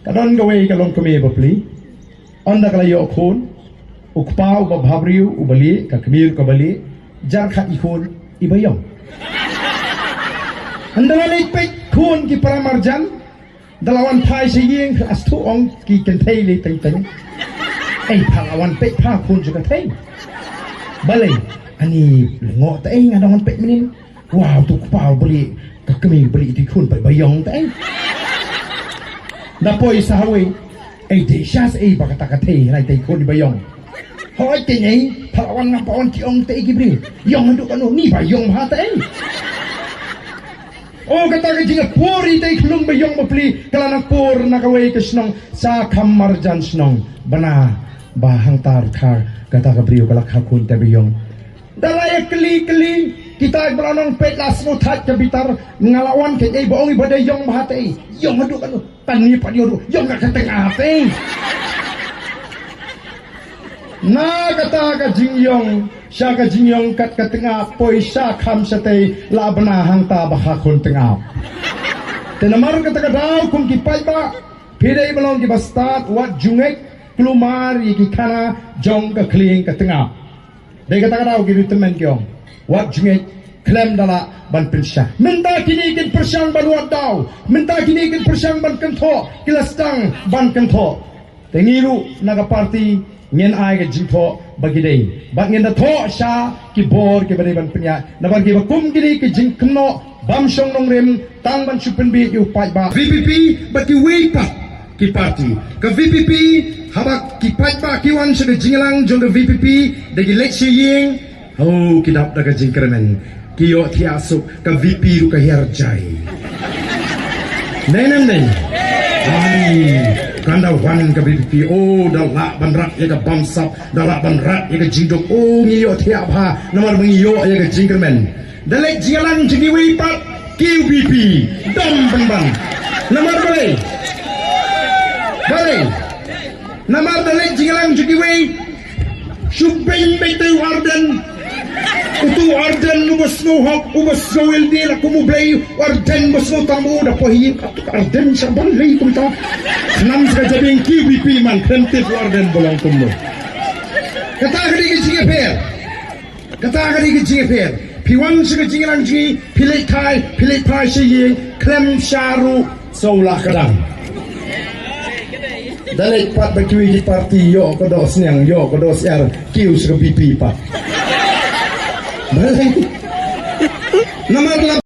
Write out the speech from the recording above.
kadon gawe kalon kami bapli onda kala yo khon ukpa uba bhabriu ubali ka kemir ka bali jar khat ikhon ibayong anda lek pe khon ki paramarjan dalawan phai siyeng astu ong ki kenthei le teng teng ai phalawan pe pha khon juga thei balai ani ngo ta ai ngadon pe menin wow tu ukpa bali ka kemir bali ti khon pe bayong ta ai Dapoy sa hawi ay di siyas ay bakatakatay na itay ko ni Bayong. Hoy tingay palawan nga paon kiong tay gibril. Yung handuk ano ni Bayong mahata ay. O kataka jinga puri tay kulong Bayong mapli kalanang pur nakaway kasnong sa kamarjan snong bana bahang tar kataka brio kalakhakun tay Bayong. Dalaya keli kita beranong petlas mo tat kabitar ngalawan kay baong ibaday yung mahatay yung haduk ano tani pa diyo yung nakateng ate na kata ka jingyong siya ka jingyong kat katenga poy siya kam sa tay labanahang tabaka kun tenga tenamar kata ka daw kung kipay ba piday balong kibastat wat jungek klumar ikikana jong ka kling katenga day kata ka daw giritemen kyong wat jungek klem dala ban pinsya minta kinigin persyang ban wadaw minta kinigin persyang ban kentho kilastang ban kentho tengiru naga party ngen ay ga jingtho bagidei bat ngen da tho sha ki bor ki bade ban pinya na ban ki bakum gini ki jingkno bam shong nong rem tang ban chupen bi yu pai ba VPP bat ki weipa ki party ka VPP habak ki pai ba ki wan sa jinglang jong VPP de gi lek ying oh kidap daga jingkremen kiyo tiasuk ka VP ru ka herjai nenem nei ai kanda wan ka VP oh dalak banrat ya ka bamsap dalak banrat ya ka jindok oh ngiyo tiapha namar mengiyo ya ka jingkremen dalek jialan jingi wipat QVP dam banban namar bale namar dalek jialan jingi wi subeng betu arden Utu arden ubas nuhak ubas gawil nila kumublay arden bas no tamu da pahiyin katuk arden sa balay kumita nam sa jabing QVP man krentif arden bolang kumu kataka di kajing per piwan sa kajing lang ji pilay kai siya klem syaru saulah kadang dalay pat bakiwi di party yo kodos niyang yo kodos yar kiw sa VP pa Namar